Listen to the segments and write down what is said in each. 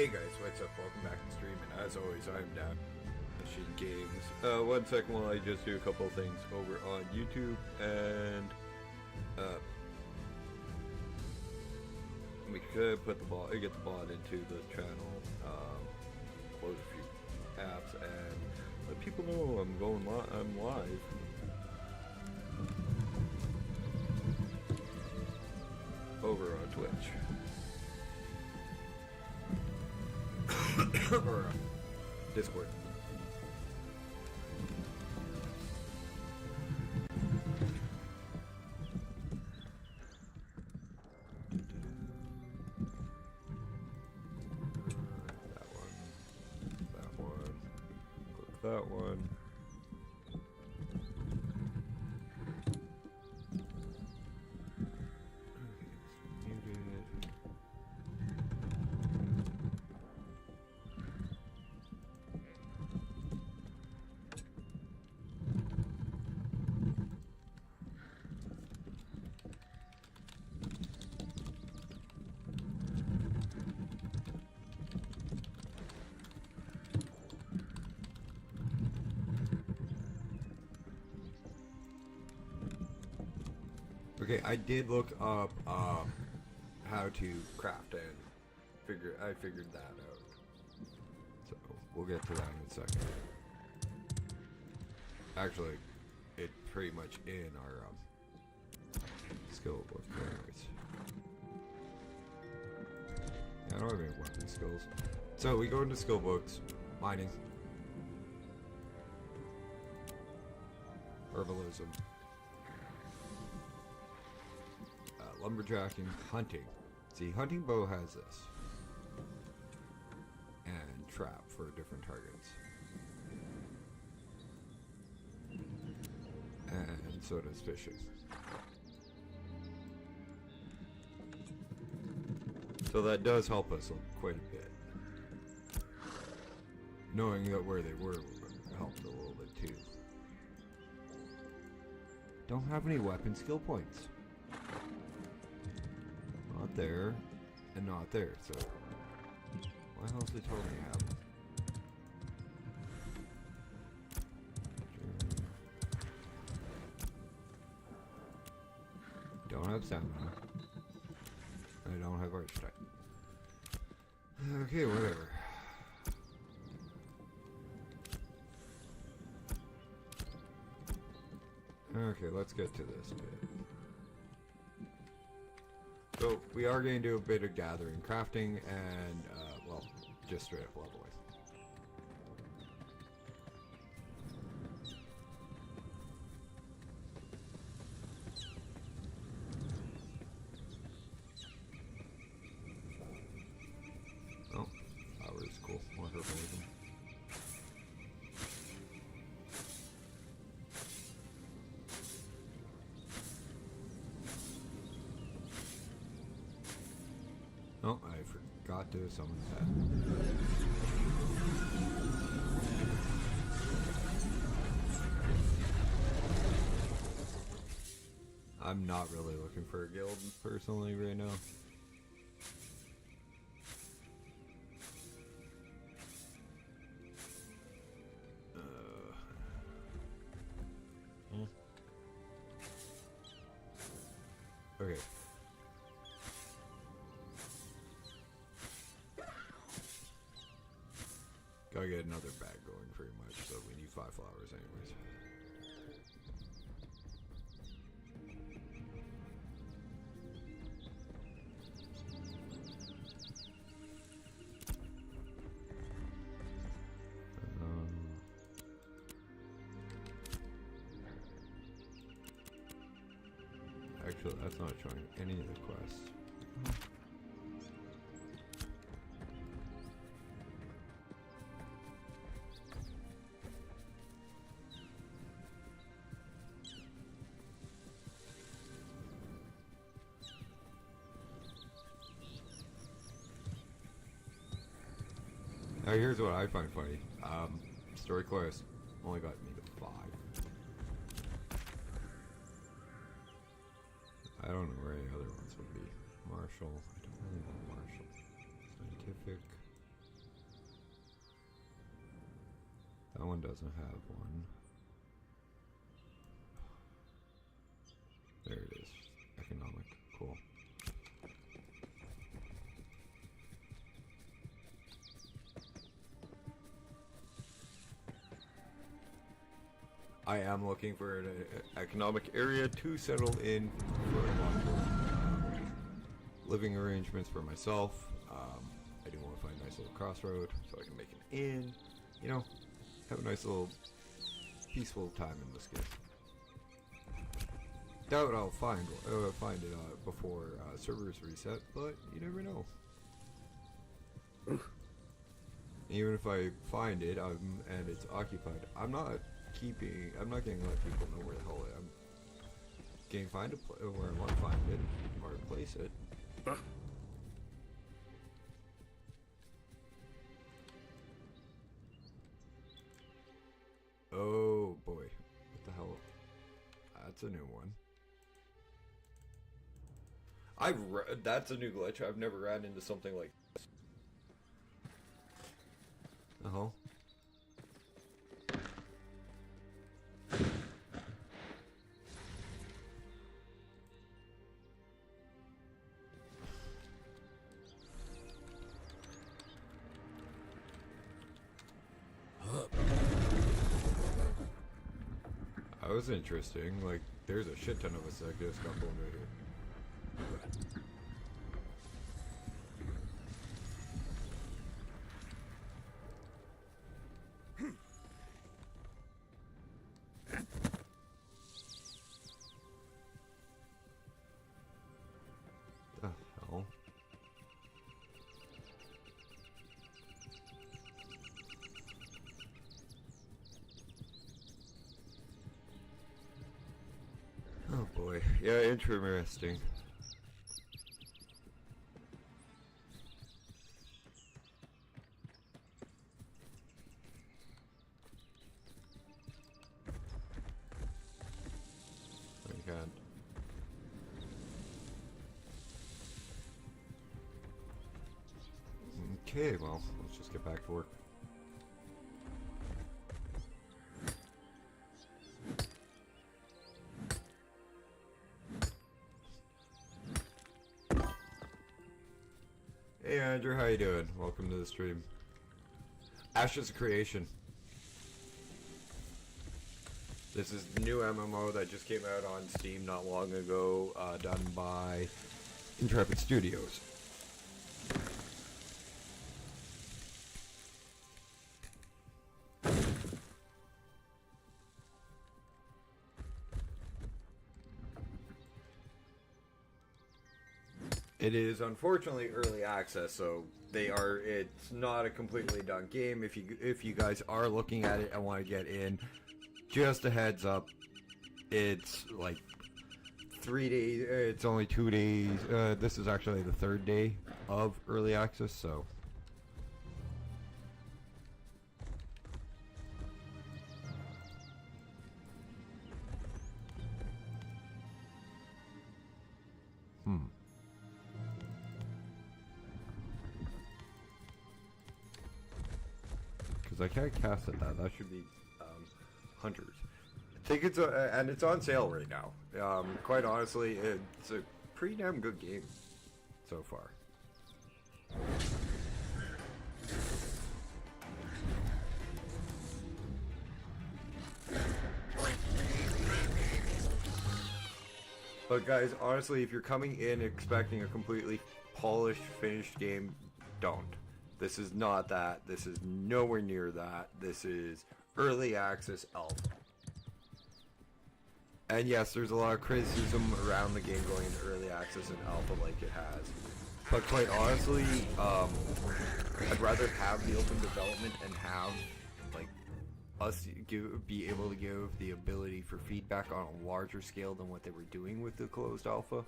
Hey guys, what's up? Welcome back to the stream, and as always, I'm down Machine Games. 1 second while I just do a couple of things over on YouTube, and we could put the bot, get the bot into the channel, load a few apps, and let people know I'm live. Over on Twitch. Or Discord. That one. Click that one. Okay, I did look up how to craft, and I figured that out. So we'll get to that in a second. Actually, it's pretty much in our skill book, anyways. Yeah, I don't have any weapon skills. So we go into skill books, mining, herbalism, lumberjacking, hunting. See, hunting bow has this. And trap for different targets. And so does fishing. So that does help us quite a bit. Knowing that where they were helped a little bit too. Don't have any weapon skill points. Not there, and not there, so why the hell does it totally have? Don't have stamina. I don't have arch type. Okay, whatever. Okay, let's get to this bit. So, we are going to do a bit of gathering, crafting, and, well, just straight up leveling. Oh, flower is cool. More herbalism. Oh, I forgot to summon that. I'm not really looking for a guild personally right now. Okay. Gotta get another bag going pretty much, so we need 5 flowers anyways. Actually, that's not showing any of the quests. Now here's what I find funny. Story quest only got me to 5. I don't know where any other ones would be. Marshall. I don't really want Marshall. Scientific. doesn't have one. There it is. Economic. Cool. I am looking for an economic area to settle in for long-term living arrangements for myself. I do want to find a nice little crossroad so I can make an inn. You know, have a nice little peaceful time in this game. Doubt I'll find it before servers reset, but you never know. Even if I find it and it's occupied, I'm not going to let people know where the hell I am. Can't find where I want to find it or place it. Oh boy, what the hell? That's a new one. That's a new glitch. I've never ran into something like this. Uh-huh. That was interesting. Like, there's a shit ton of us that just got blown right here. The hell? Oh boy. Yeah, interesting. I can't. Okay, well, let's just get back to work. Hey Andrew, how you doing? Welcome to the stream. Ashes of Creation. This is the new MMO that just came out on Steam not long ago, done by Intrepid Studios. It is unfortunately early access, so it's not a completely done game. If you guys are looking at it and want to get in, just a heads up, it's like 3 days, it's only 2 days, this is actually the 3rd day of early access, so. Because I can't cast at that. That should be Hunters. I think it's and it's on sale right now. Quite honestly, it's a pretty damn good game so far. But guys, honestly, if you're coming in expecting a completely polished, finished game, don't. This is not that. This is nowhere near that. This is early access alpha. And yes, there's a lot of criticism around the game going into early access and alpha like it has. But quite honestly, I'd rather have the open development and have like us be able to give the ability for feedback on a larger scale than what they were doing with the closed alpha.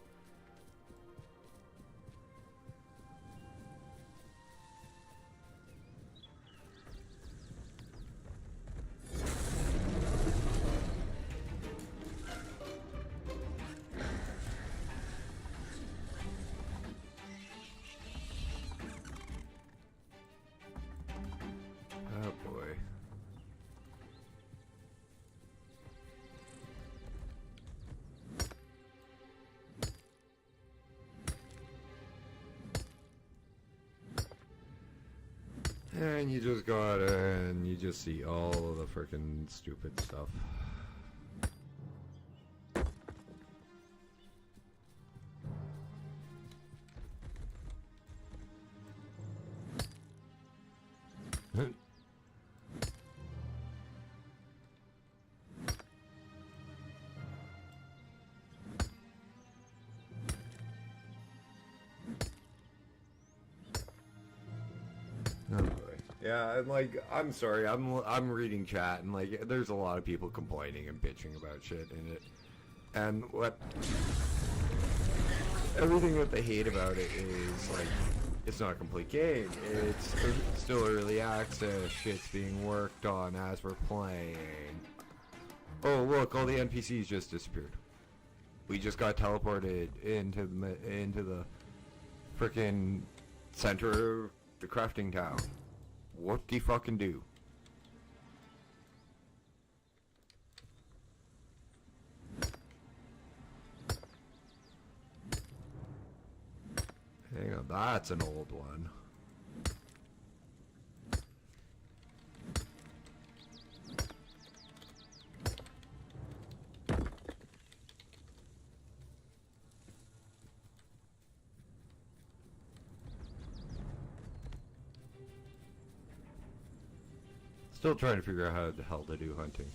Oh boy. And you just go out and you just see all of the freaking stupid stuff. Oh boy. Yeah, and like, I'm sorry, I'm reading chat, and like, there's a lot of people complaining and bitching about shit in it, and everything that they hate about it is like, it's not a complete game. It's still early access. Shit's being worked on as we're playing. Oh look, all the NPCs just disappeared. We just got teleported into the frickin' center of the crafting town. What do you fucking do? Hang on, that's an old one. Still trying to figure out how the hell to do hunting.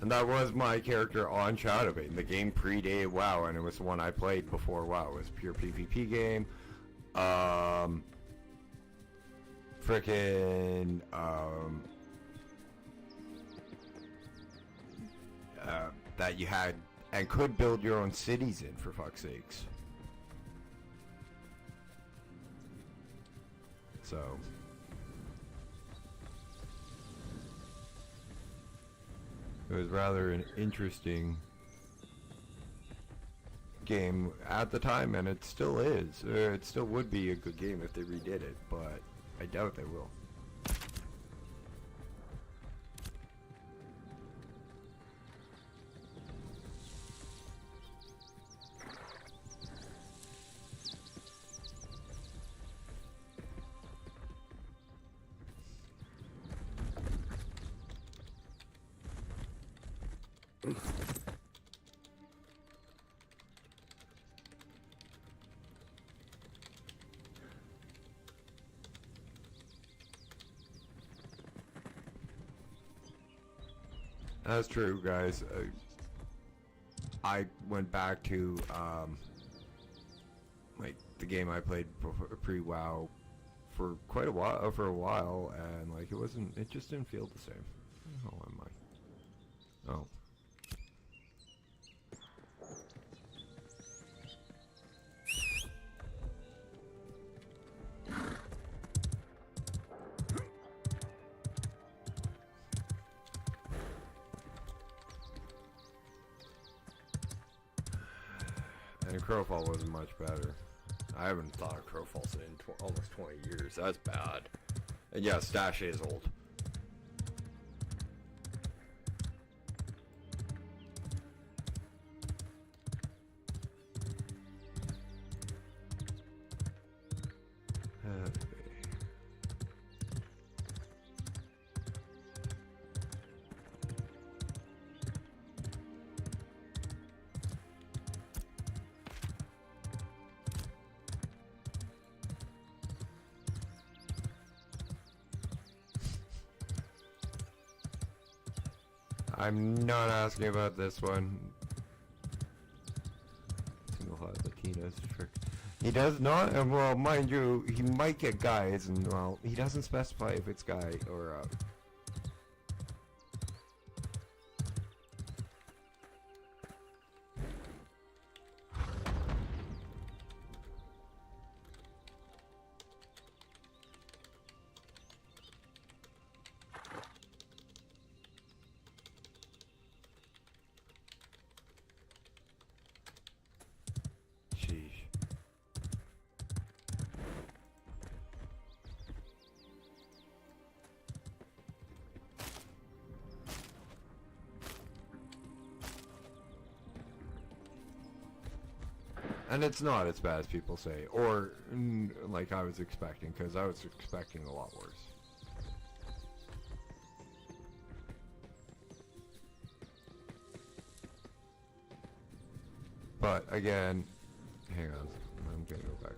And that was my character on Shadowbane. The game predated WoW, and it was the one I played before WoW. It was a pure PvP game. That you had and could build your own cities in, for fuck's sakes. So it was rather an interesting game at the time, and it still is. It still would be a good game if they redid it, but I doubt they will. That's true, guys. I went back to like the game I played pre-WoW for quite a while, and like it just didn't feel the same. How am I? Oh. And Crowfall wasn't much better. I haven't thought of Crowfall in almost 20 years. That's bad. And yeah, Stash is old. I'm not asking about this one. Single hot Latinas. He does not, and well, mind you, he might get guys, and well, he doesn't specify if it's guy or And it's not as bad as people say, or like I was expecting, because I was expecting a lot worse. But again, hang on, I'm gonna go back.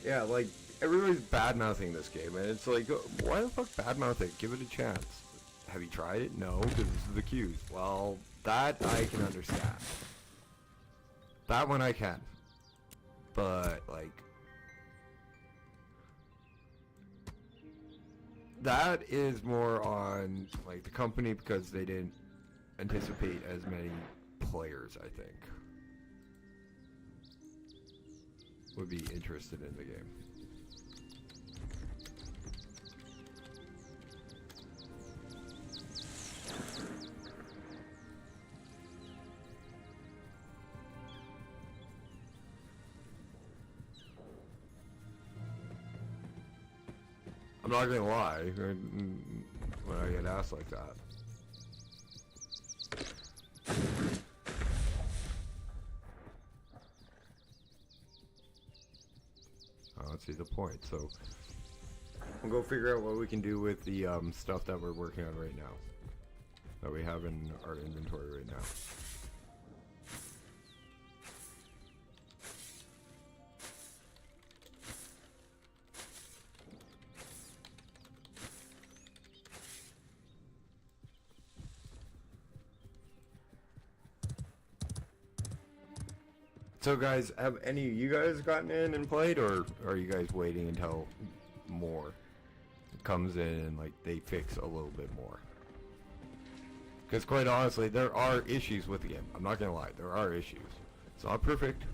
Yeah, like, everybody's bad-mouthing this game, and it's like, why the fuck bad-mouth it? Give it a chance. Have you tried it? No, because this is the queues. Well, that I can understand. That one I can. But, like... that is more on, like, the company because they didn't anticipate as many players, I think, would be interested in the game. I'm not gonna lie, when I get asked like that. I don't see the point, so we'll go figure out what we can do with the stuff that we're working on right now, that we have in our inventory right now. So guys, have any of you guys gotten in and played, or are you guys waiting until more comes in and like they fix a little bit more? Because quite honestly, there are issues with the game. I'm not gonna lie, there are issues. It's not perfect.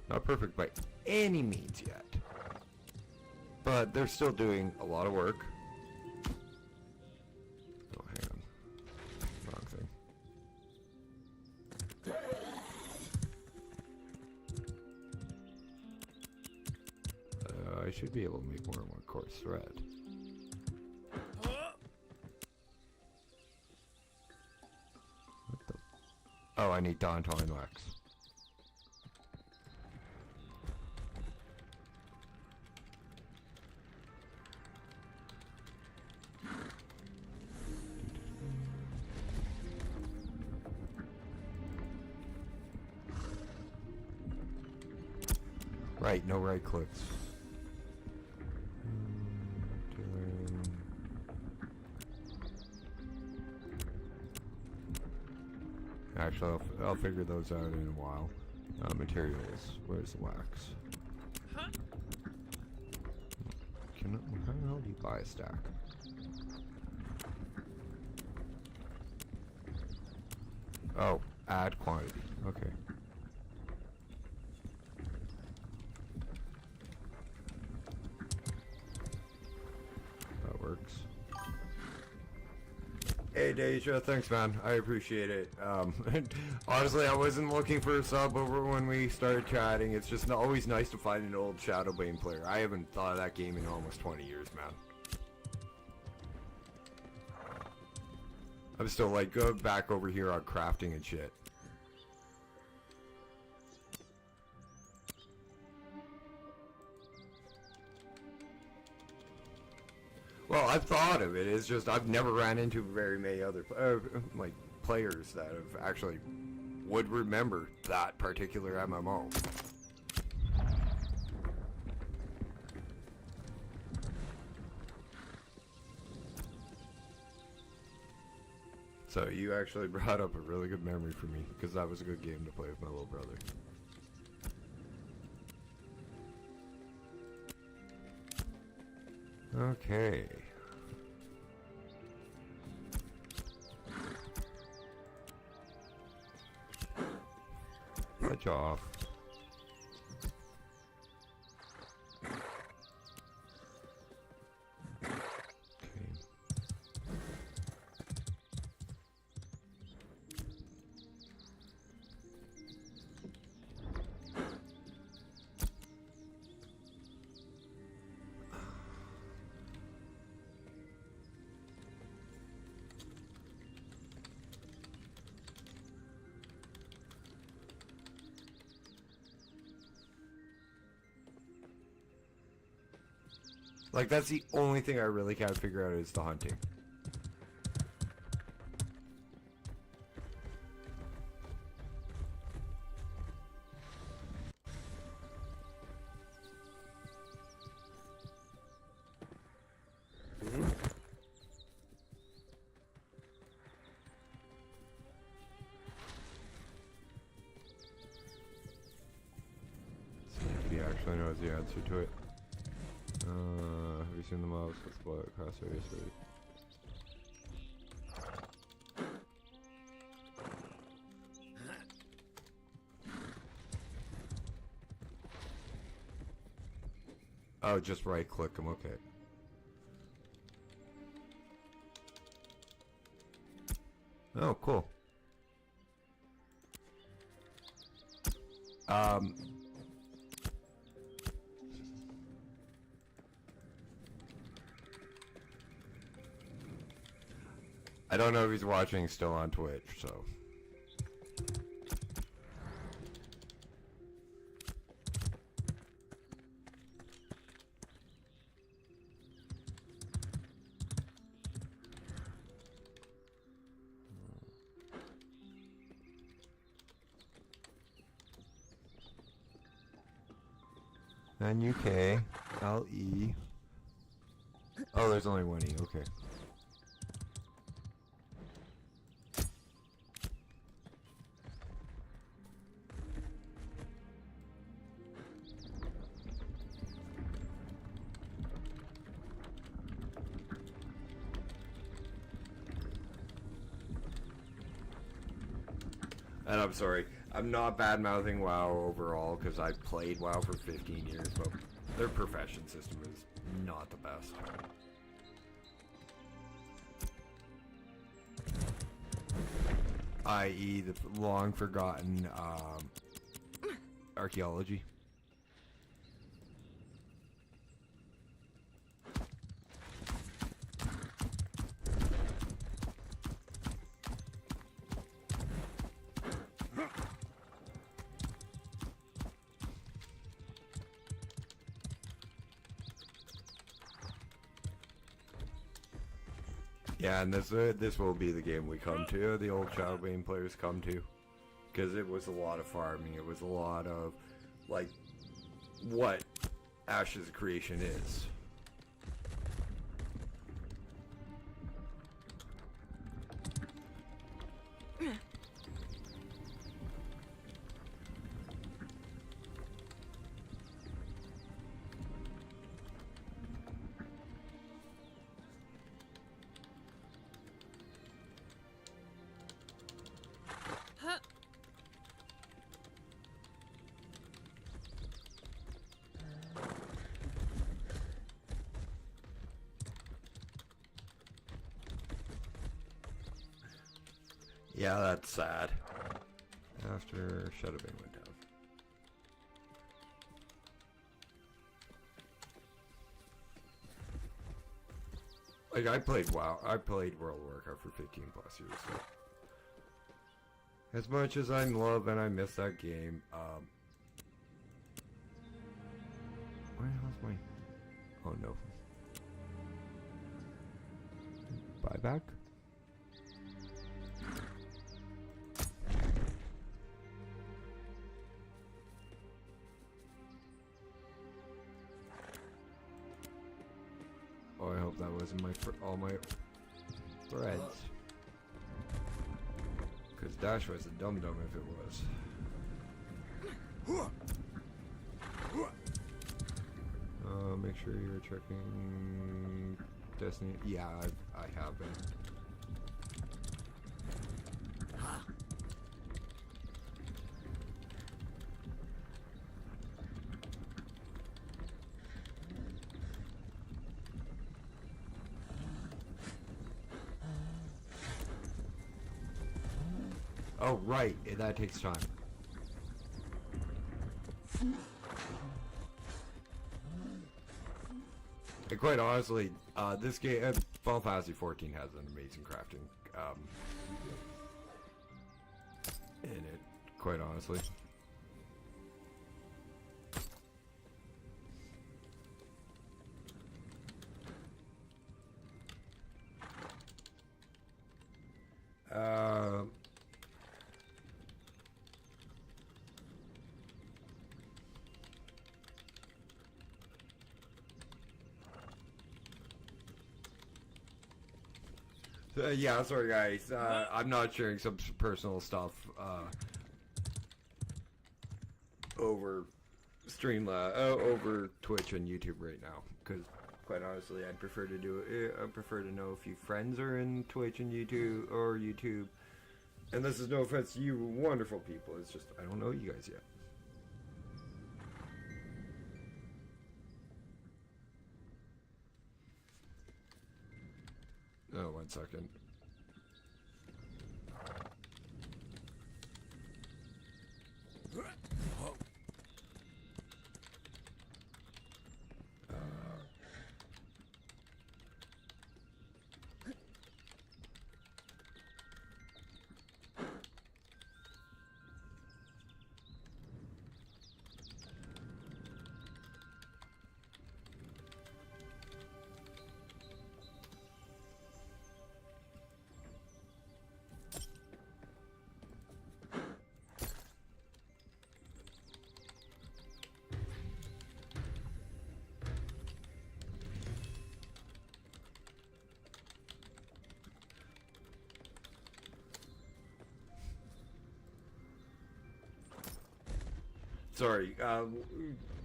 Not perfect by any means yet. But they're still doing a lot of work. Oh, hang on. Wrong thing. I should be able to make more than one coarse thread. What the? Oh, I need Danton wax. Right, no right clicks. Actually, I'll figure those out in a while. Materials. Where's the wax? How the hell do you buy a stack? Oh, add quantity. Okay. That works. Hey Deja, thanks man, I appreciate it. Honestly, I wasn't looking for a sub over when we started chatting. It's just always nice to find an old Shadowbane player. I haven't thought of that game in almost 20 years, man. I'm still like, go back over here on crafting and shit. Well, I've thought of it. It's just I've never ran into very many other like players that have actually would remember that particular MMO. So you actually brought up a really good memory for me, because that was a good game to play with my little brother. Okay. Fetch off. Like, that's the only thing I really can't figure out is the hunting. He actually knows the answer to it. Have you seen the mouse with blood across radius? Oh, just right click him, okay. Oh, cool. I don't know if he's watching still on Twitch, so. N-U-K, L-E. Oh, there's only one E, okay. And I'm sorry, I'm not bad-mouthing WoW overall, because I played WoW for 15 years, but their profession system is not the best. I.e. the long-forgotten, archaeology. Yeah, and this will be the game we come to, the old Shadowbane players come to. Because it was a lot of farming, it was a lot of, like, what Ash's creation is. Yeah, that's sad. After Shadowbane went down. Like, I played WoW, I played World of Warcraft for 15 plus years, so. As much as I love and I miss that game, where the hell's my... Oh no. Buyback? Oh, I hope that wasn't all my threads. Because Dash was a dum-dum if it was. Make sure you're checking Destiny. Yeah, I have been. Oh, right. That takes time. And quite honestly, this game, Final Fantasy 14 has an amazing crafting in it, quite honestly. Yeah, sorry guys. I'm not sharing some personal stuff over over Twitch and YouTube right now, because quite honestly, I'd prefer to do it. I prefer to know if you friends are in Twitch and YouTube. And this is no offense to you, wonderful people. It's just I don't know you guys yet. Oh, 1 second. Sorry,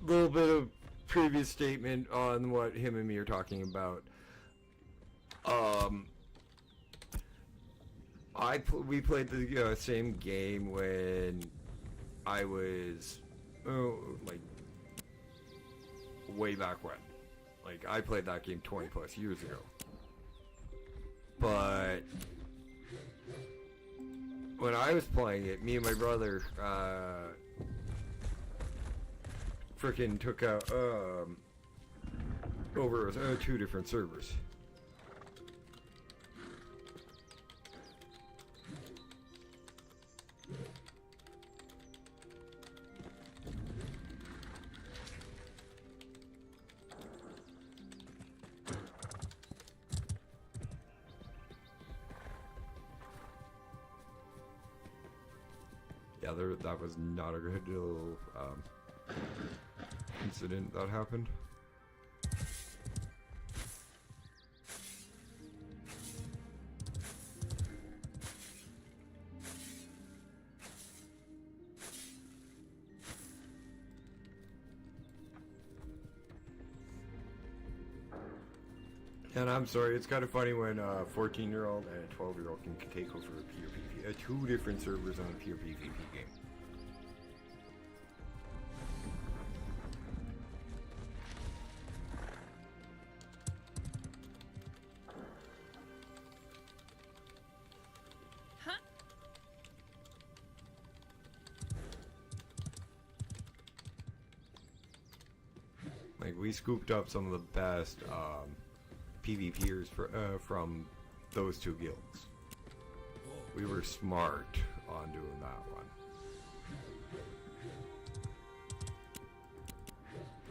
little bit of previous statement on what him and me are talking about. We played the same game when I was, like, way back when. Like, I played that game 20 plus years ago. But when I was playing it, me and my brother, frickin' took out over 2 different servers. Yeah, that was not a good little incident that happened. And I'm sorry, it's kind of funny when a 14-year-old and a 12-year-old can take over a PvP, 2 different servers on a pure PvP game. Like, we scooped up some of the best PvPers from those 2 guilds. We were smart on doing that one.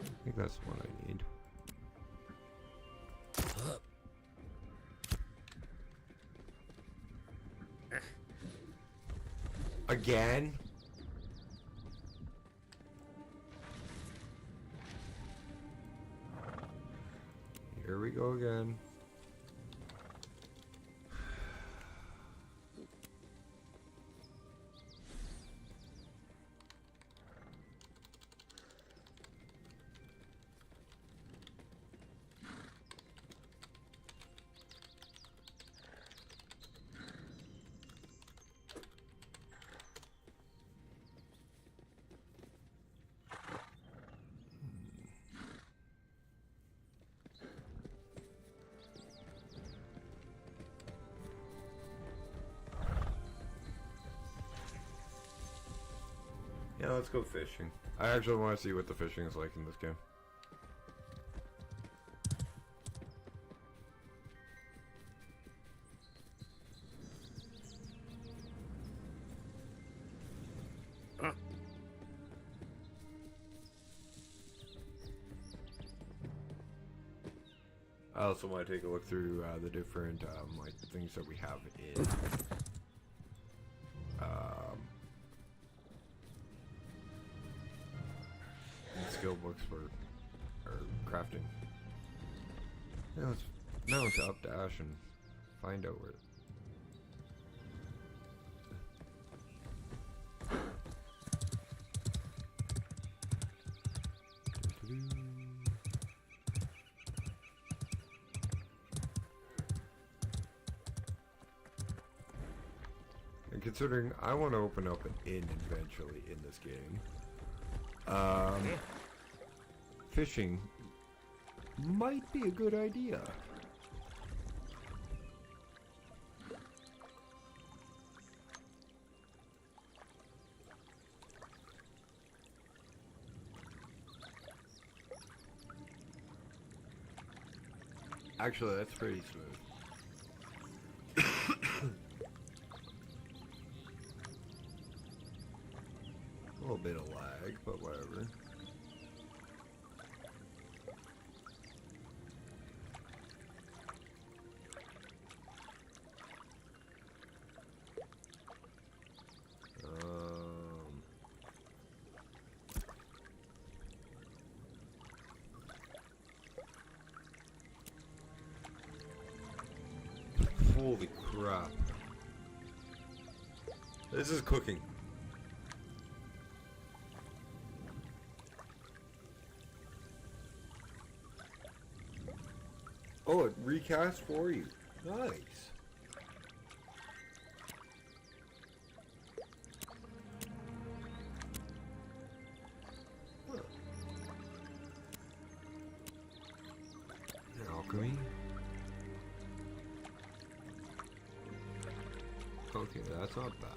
I think that's what I need. Again? Here we go again. Yeah, let's go fishing. I actually want to see what the fishing is like in this game. I also want to take a look through the different like things that we have in skill books for crafting. Yeah, let's up dash and find out where And considering I want to open up an inn eventually in this game, fishing might be a good idea. Actually, that's pretty smooth. A little bit of lag, but whatever. Holy crap. This is cooking. Oh, it recast for you. Nice. Huh. Alchemy. Okay, that's not bad.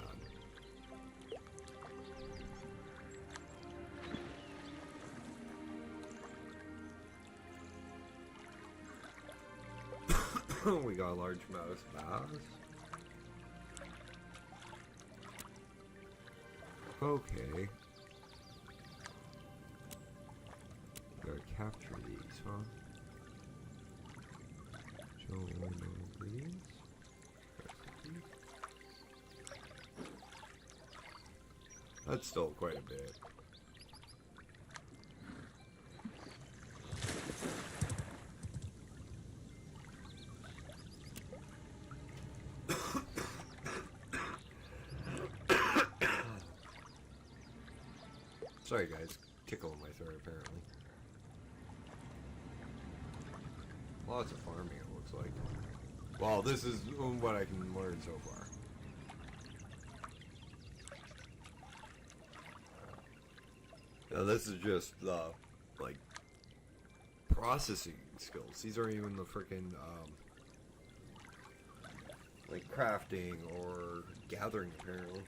We got a large mouse bass. Okay. Gotta capture these, huh? Show one of these. That's still quite a bit. Sorry guys, tickle in my throat apparently. Lots of farming it looks like. Well, this is what I can learn so far. Now this is just the, like, processing skills. These aren't even the frickin', like, crafting or gathering, apparently.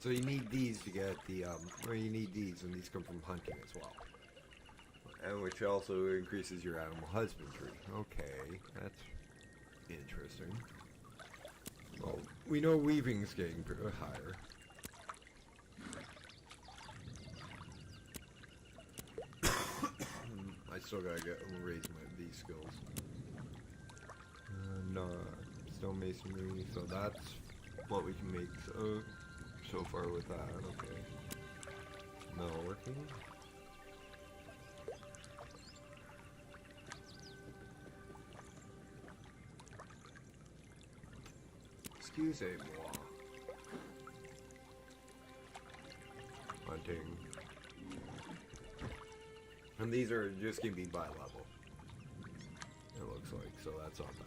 So you need these to get the, or you need these, and these come from hunting as well. And which also increases your animal husbandry. Okay, that's interesting. Well, we know weaving's getting higher. I still gotta raise these skills. No, stonemasonry, so that's what we can make so far with that, okay. Metalworking. Excusez-moi. Hunting. And these are just gonna be by level. It looks like, so that's not bad.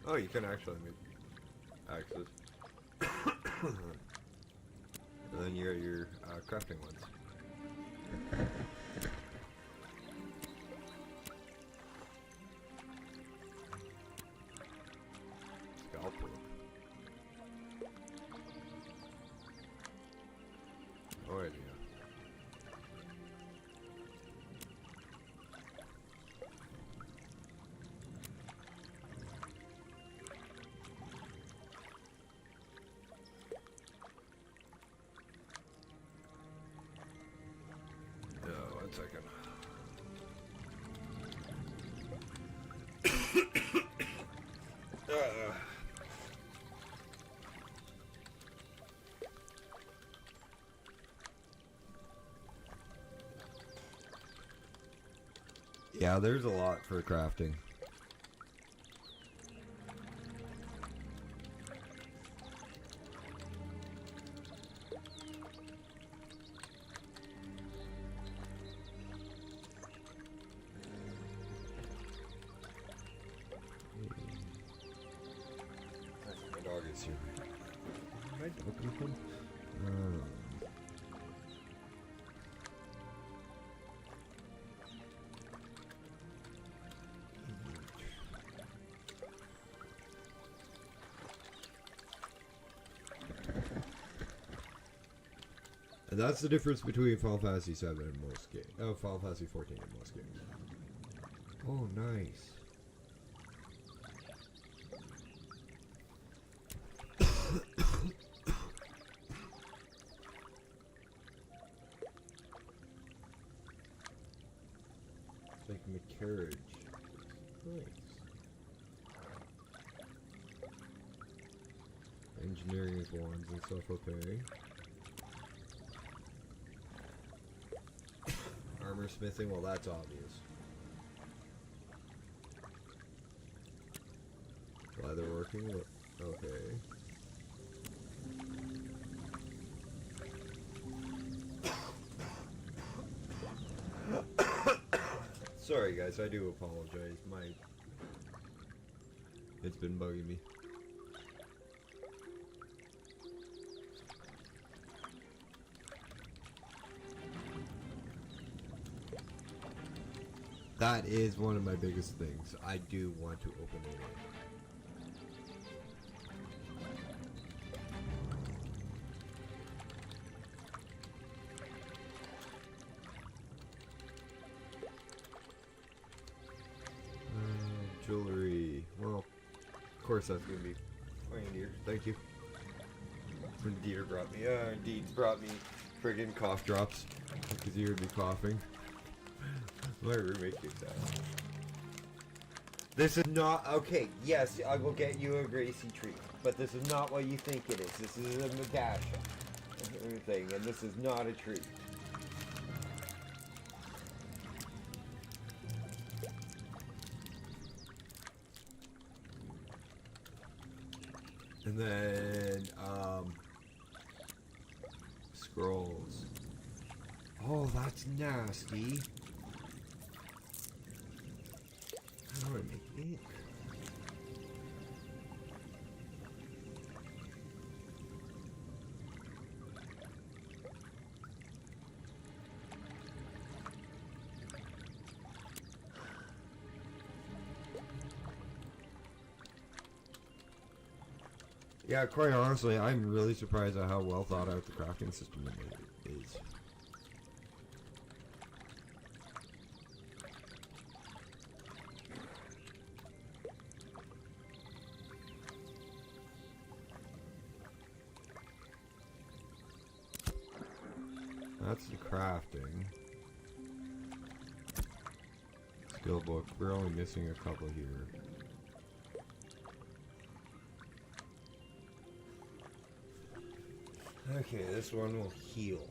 Oh, you can actually make axes. And then you got your crafting ones. Scalpel. No idea. second. Yeah, there's a lot for crafting. My dog is here. My dog can come? And that's the difference between Final Fantasy 7 and most games. Oh, Final Fantasy 14 and most games. Oh, nice. It's like a carriage. Nice. Engineering is wands and stuff, okay. Armor smithing, well that's obvious. Leatherworking, okay. Sorry guys, I do apologize. It's been bugging me. That is one of my biggest things. I do want to open it in. Jewelry. Well, of course that's gonna be reindeer. Thank you. Deeter brought me. Deeds brought me friggin' cough drops because you heard me coughing. My roommate keeps that. This is not okay. Yes, I will get you a Gracie treat, but this is not what you think it is. This is a Madasha thing, and this is not a treat. And then scrolls. Oh, that's nasty. How do I make ink? Yeah, quite honestly, I'm really surprised at how well thought out the crafting system is. That's the crafting. Skill book. We're only missing a couple here. Okay, this one will heal.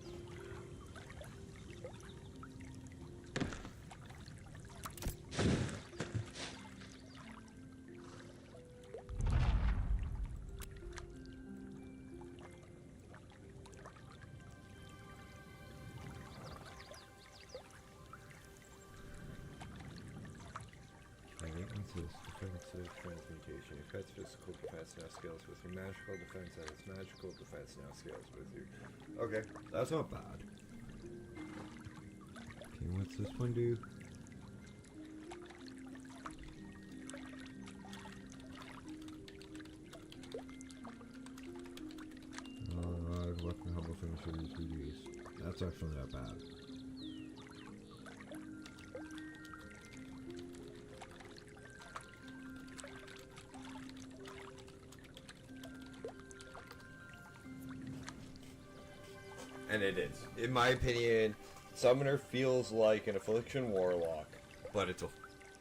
Defensive transmutation. Your pet's physical defense now scales with your magical defense, and its magical defense now scales with you. Okay, that's not bad. Okay, what's this one do? Weapon humble finisher reduce. That's actually not bad. And it is. In my opinion, Summoner feels like an Affliction Warlock, but it's a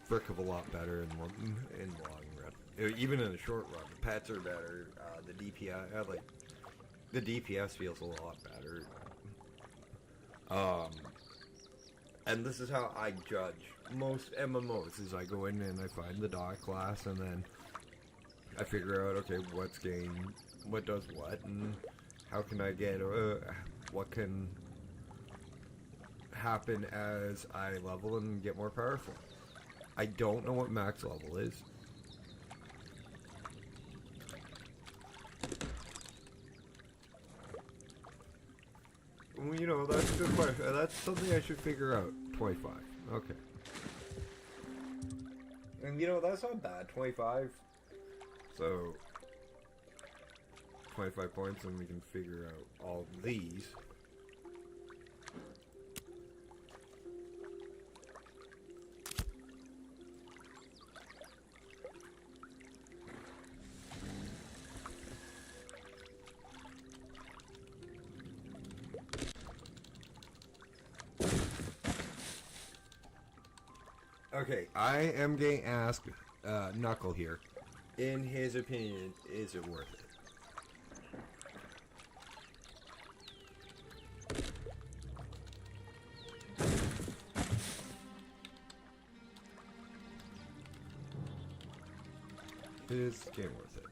frick of a lot better in the long run. Even in the short run, the pets are better. The DPS, the DPS feels a lot better. And this is how I judge most MMOs: is I go in and I find the dot class, and then I figure out, okay, what's gained, what does what, and how can I get, what can happen as I level and get more powerful. I don't know what max level is. Well, you know, that's a good question. That's something I should figure out. 25. Okay. And you know, that's not bad. 25. So 25 points, and we can figure out all these. Okay, I am getting asked, Knuckle here, in his opinion, is it worth it? Is the game worth it?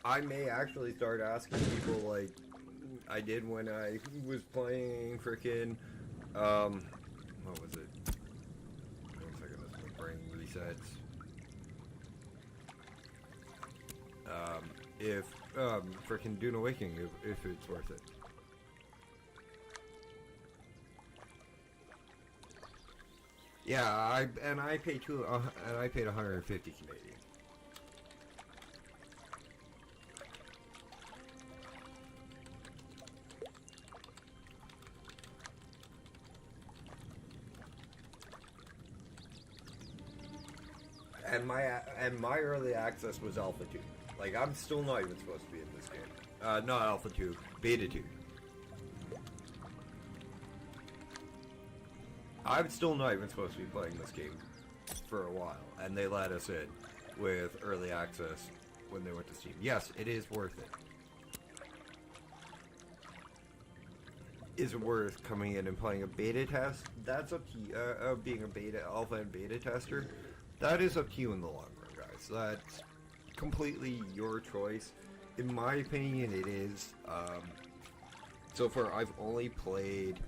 I may actually start asking people like I did when I was playing frickin' what was it? 1 second, that's my brain resets. If frickin' Dune Awakening, if it's worth it. Yeah, I paid I paid 150 Canadian. And my early access was Alpha 2. Like, I'm still not even supposed to be in this game. Not Alpha 2, Beta 2. I'm still not even supposed to be playing this game for a while, and they let us in with early access when they went to Steam. Yes, it is worth it. Is it worth coming in and playing a beta test? That's up to you. Being a beta, alpha and beta tester, that is up to you in the long run, guys. That's completely your choice. In my opinion, it is. So far, I've only played...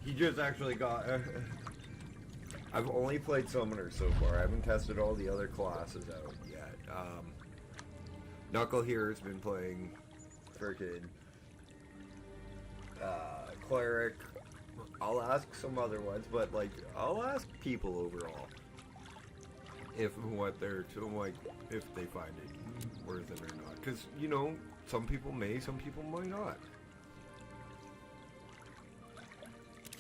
He just actually got... I've only played Summoner so far. I haven't tested all the other classes out yet. Knuckle here has been playing frickin' Cleric. I'll ask some other ones, but like, I'll ask people overall if if they find it worth it or not. Because, you know, some people may, some people might not.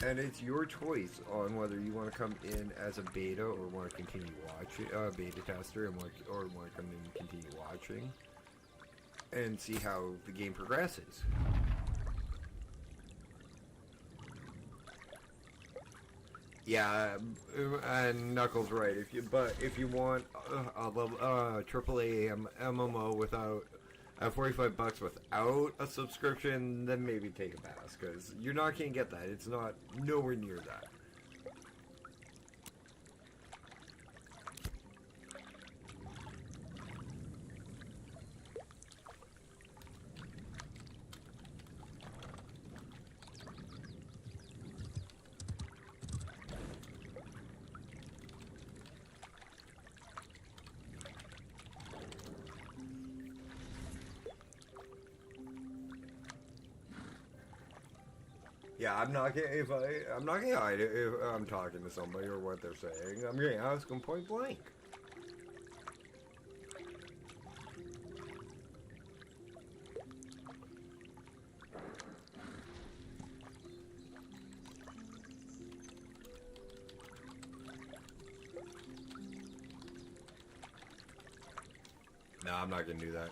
And it's your choice on whether you want to come in as a beta or want to continue watching, beta tester, and want to come in and continue watching, and see how the game progresses. Yeah, and Knuckles right. If you want a AAA MMO without $45 without a subscription, then maybe take a pass, because you're not gonna get that. It's not nowhere near that. Yeah, I'm not gonna hide it if I'm talking to somebody or what they're saying. I'm gonna ask them point blank. No, I'm not gonna do that.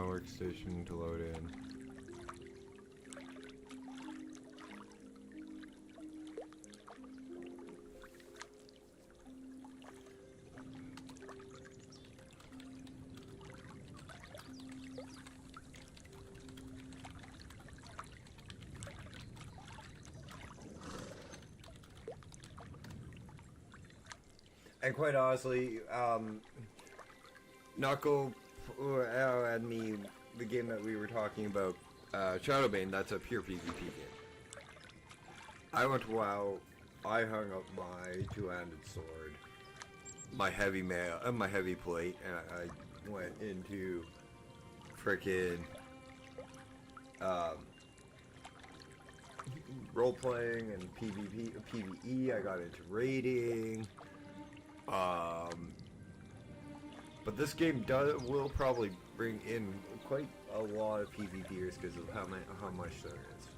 Workstation to load in. And quite honestly, Knuckle and me, the game that we were talking about, Shadowbane, that's a pure PvP game. I went to WoW, I hung up my two-handed sword, my heavy plate, and I went into frickin' role-playing and PvE, I got into raiding, but this game will probably bring in quite a lot of PvPers because of how much there is.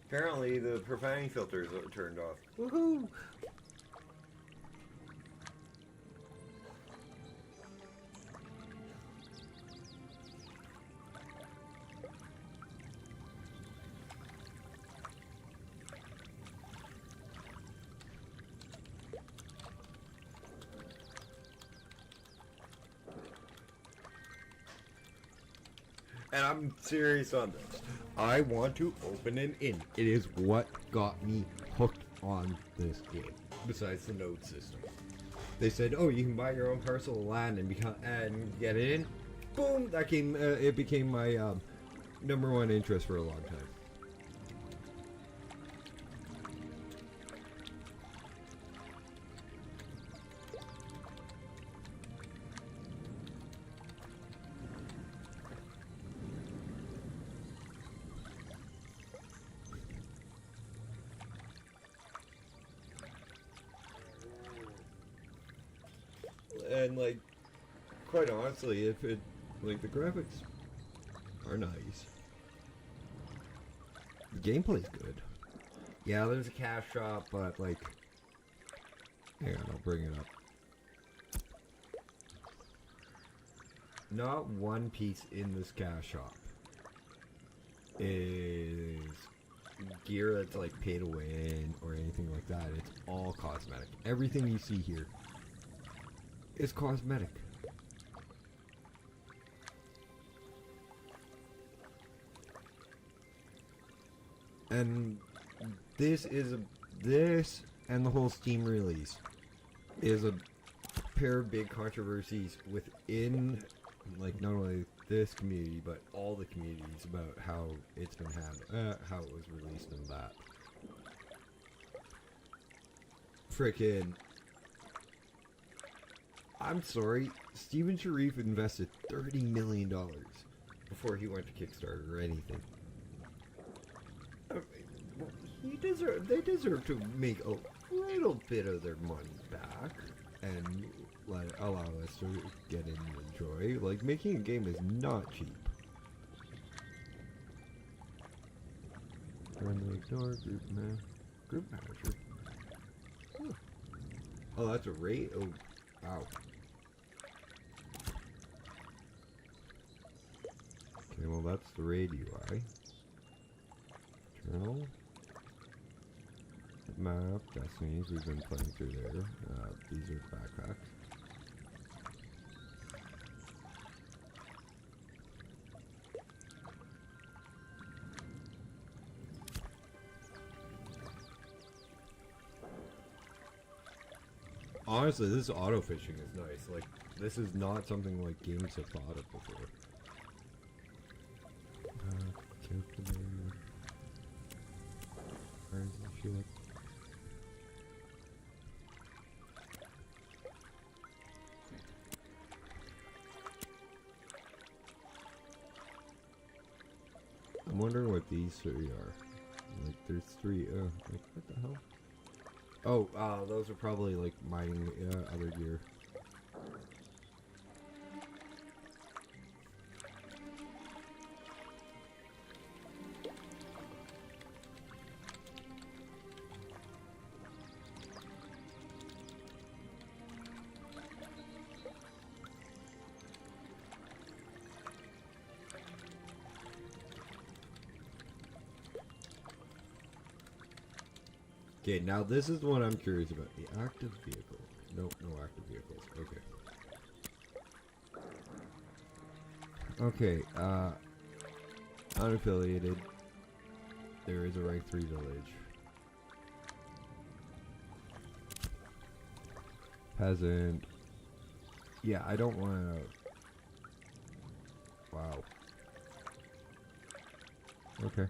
Apparently the profanity filters are turned off. Woohoo! And I'm serious on this. I want to open an inn. It is what got me hooked on this game. Besides the node system. They said, oh, you can buy your own parcel of land and get it in. Boom! That came. It became my #1 interest for a long time. And like, quite honestly, if it, like, the graphics are nice, the gameplay's good. Yeah, there's a cash shop, but like, hang on, I'll bring it up. Not one piece in this cash shop is gear that's like pay to win or anything like that. It's all cosmetic. Everything you see here is cosmetic. And this and the whole Steam release is a pair of big controversies within, like, not only this community but all the communities about how it's been handled, how it was released and that. Frickin', I'm sorry, Steven Sharif invested $30 million before he went to Kickstarter or anything. They deserve to make a little bit of their money back and allow us to get in and enjoy. Like, making a game is not cheap. Trying to ignore group manager. Huh. Oh, that's a raid. Oh, wow. Okay, well, that's the raid UI. Journal. map, Destinies, we've been playing through there. These are backpacks. Honestly, this auto fishing is nice. Like, this is not something like games have thought of before. Where is the ship? I'm wondering what these three are. Like, there's three. Like, what the hell? Oh, those are probably like mining other gear. Okay, now this is the one I'm curious about. The active vehicle. Nope, no active vehicles. Okay. Okay, unaffiliated. There is a rank 3 village. Peasant. Yeah, I don't want to... Wow. Okay.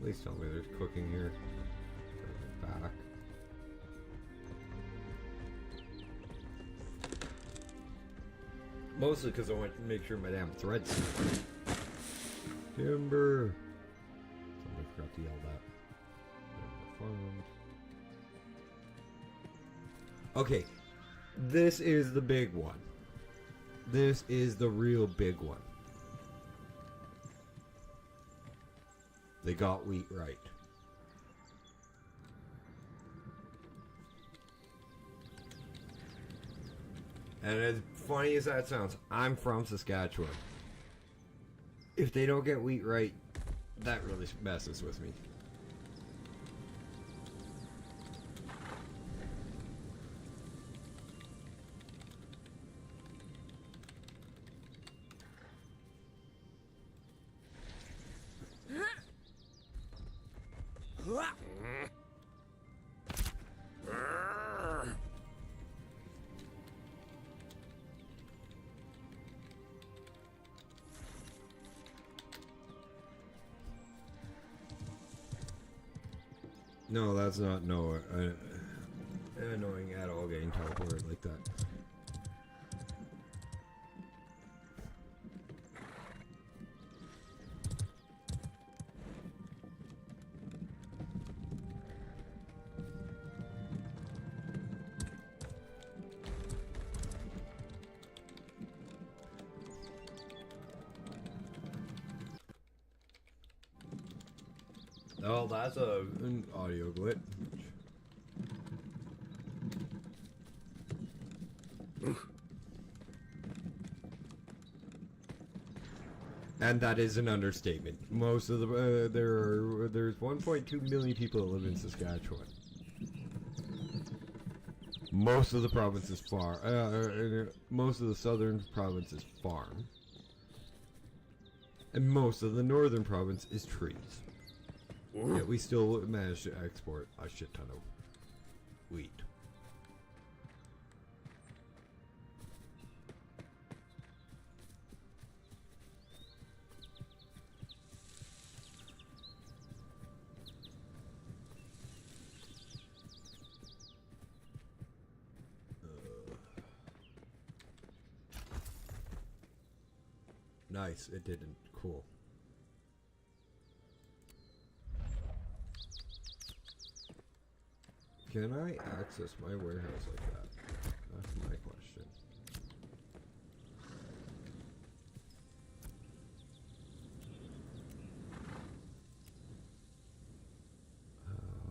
Please tell me there's cooking here. Back. Mostly because I want to make sure my damn threads. Timber. Somebody forgot to yell that. Okay, this is the big one. This is the real big one. They got wheat right. And as funny as that sounds, I'm from Saskatchewan. If they don't get wheat right, that really messes with me. No, that's not annoying at all getting teleported like that. Oh, that's an audio glitch. And that is an understatement. Most of the there's 1.2 million people that live in Saskatchewan. Most of the province is most of the southern province is farm, and most of the northern province is trees. Yet we still managed to export a shit ton of wheat. Nice, it didn't. Cool. Can I access my warehouse like that? That's my question.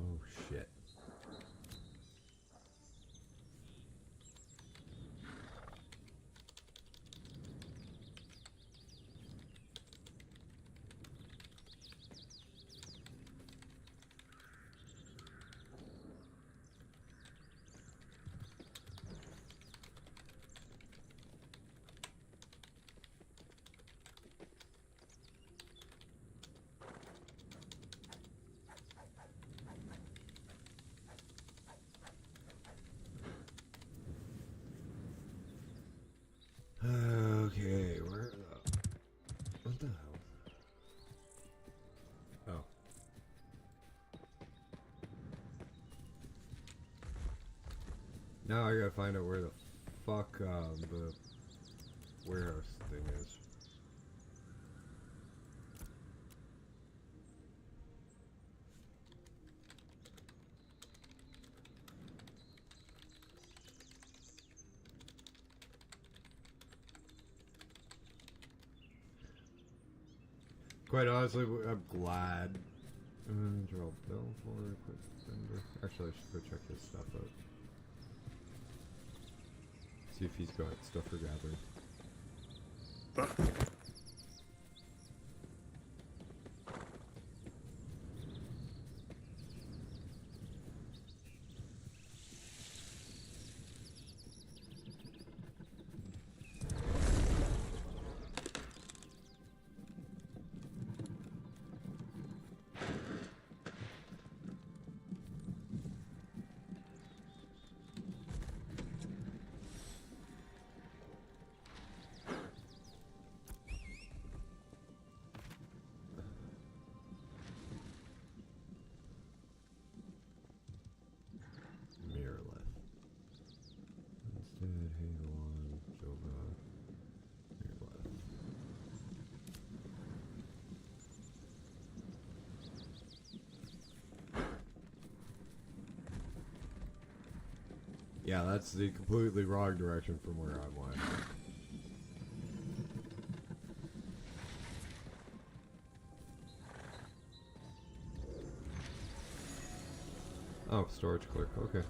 Oh shit. Now I gotta find out where the fuck the warehouse thing is. Quite honestly, I'm glad. Draw bill for quick vendor. Actually, I should go check his stuff out. See if he's got stuff for gathering. Yeah, that's the completely wrong direction from where I went. Oh, storage clerk, okay.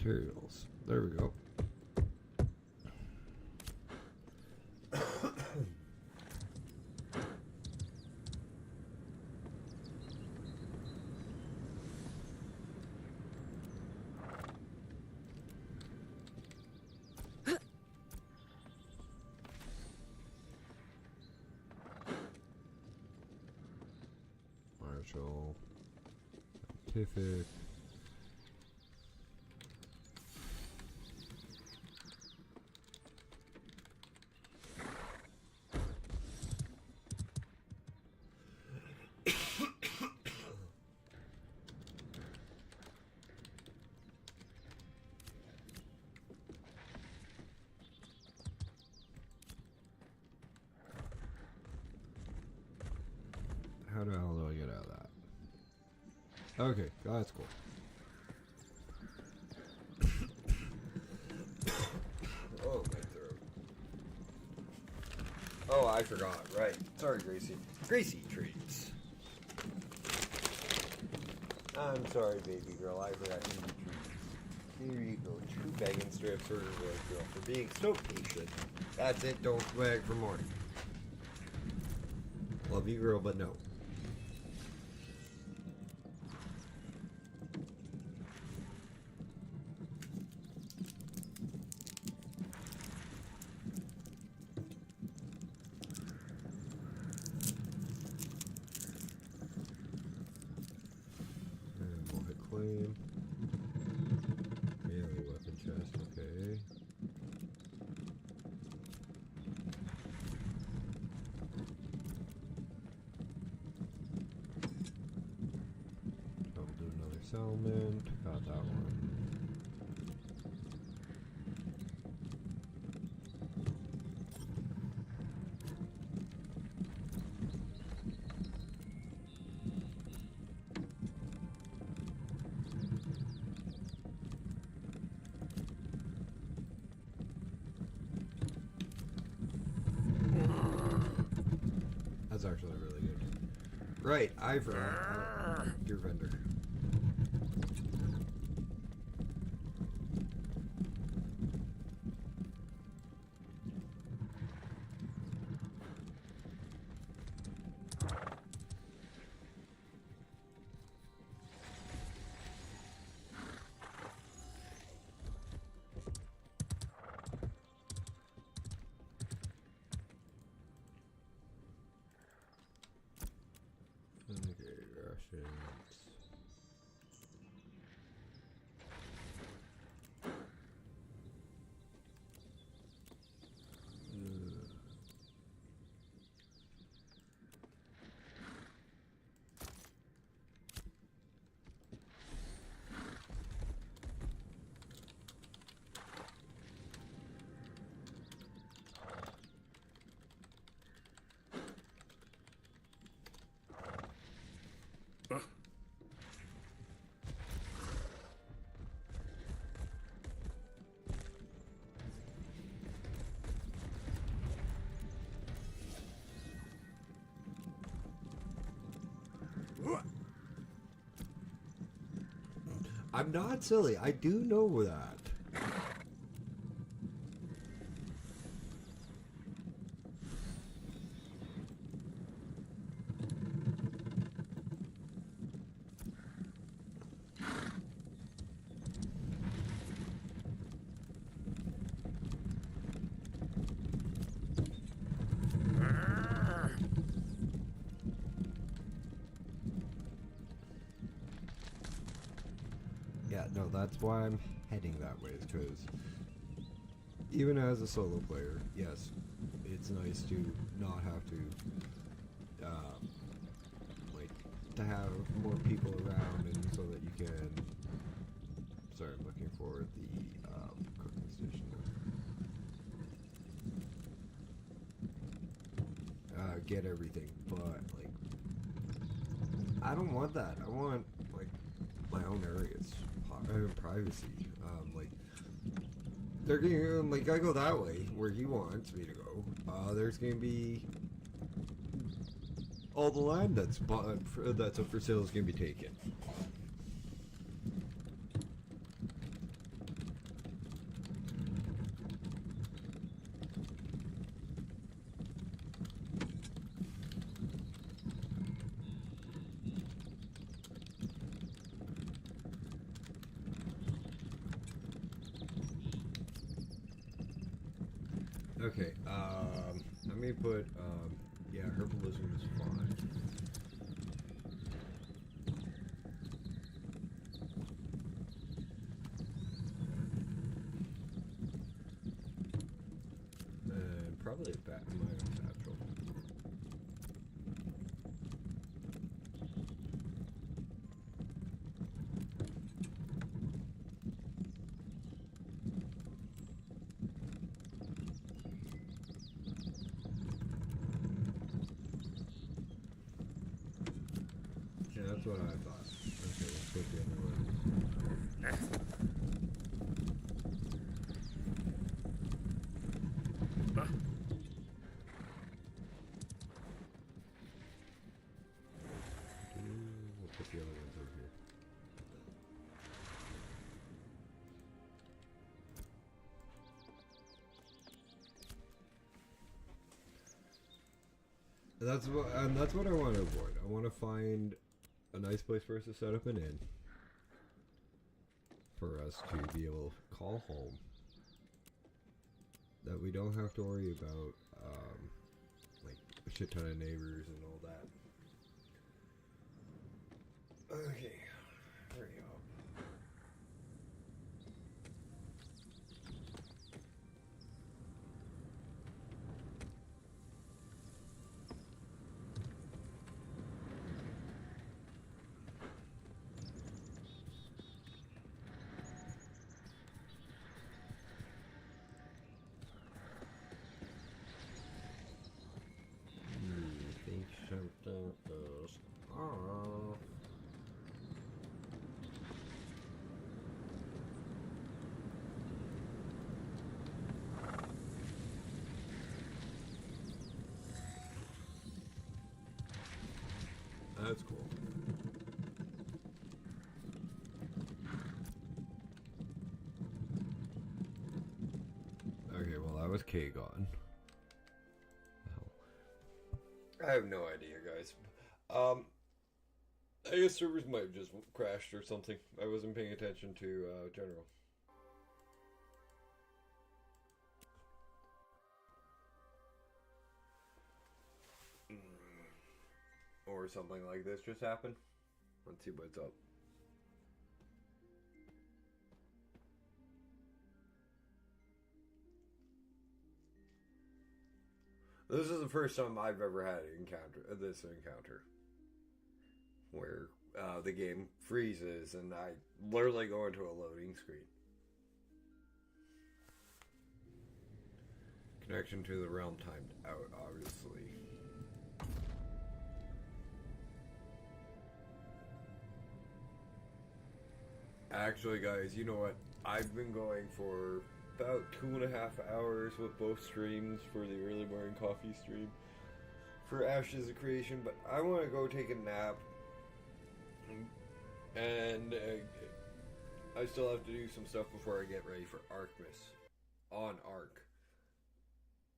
Materials. There we go. Marshall. Scientific. How the hell do I get out of that? Okay, that's cool. Oh, my throat. Oh, I forgot. Right. Sorry, Gracie. Gracie treats. I'm sorry, baby girl. I forgot you treats. Here you go. 2 begging strips for your girl for being so patient. That's it. Don't beg for more. Love you, girl, but no. Claim. Melee weapon chest, okay. I'll do another settlement. Got that one. That's actually really good. Right, I forgot. Your vendor. chance. I'm not silly. I do know that. Yeah, no, that's why I'm heading that way, because even as a solo player, yes, it's nice to not have to, like, to have more people around, and so that you can, sorry, I'm looking for the, cooking station. Get everything, but, like, I don't want that. I want, like, my own areas. Privacy. Like, they're gonna, like, I go that way where he wants me to go. There's gonna be all the land that's up for sale is gonna be taken. Okay, let me put, yeah, herbalism is fine. And probably a bat mine satchel. Yeah, that's what I thought. Okay, let's put the other one. We'll put the other ones over here. That's what I want to avoid. I want to find a nice place for us to set up an inn, for us to be able to call home. That we don't have to worry about, like, a shit ton of neighbors and all that. Okay, hurry up. Think something is off. That's cool. Okay, well, that was K gone. I have no idea, guys. I guess servers might have just crashed or something. I wasn't paying attention to general. Or something like this just happened. Let's see what's up. This is the first time I've ever had this encounter where the game freezes and I literally go into a loading screen. Connection to the realm timed out, obviously. Actually, guys, you know what? I've been going for about 2.5 hours with both streams for the early morning coffee stream for Ashes of Creation, but I want to go take a nap. And I still have to do some stuff before I get ready for Arcmas on Arc.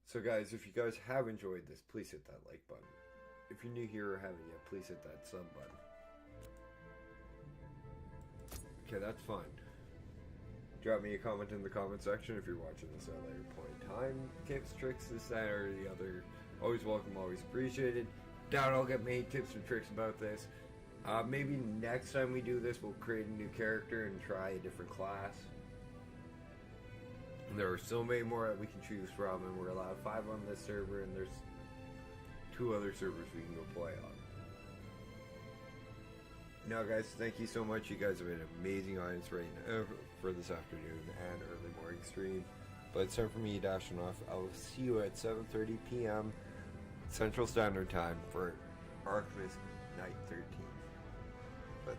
So guys, if you guys have enjoyed this, please hit that like button. If you're new here or haven't yet, please hit that sub button. Okay, that's fine. Drop me a comment in the comment section if you're watching this at a later point in time. Tips, tricks, this, that, or the other. Always welcome, always appreciated. Doubt I'll get many tips or tricks about this. Maybe next time we do this, we'll create a new character and try a different class. And there are so many more that we can choose from, and we're allowed 5 on this server, and there's 2 other servers we can go play on. Now, guys, thank you so much. You guys have been an amazing audience right now for this afternoon and early morning stream. But it's time for me dashing off. I will see you at 7:30 p.m. Central Standard Time for Arcmas Night 13. But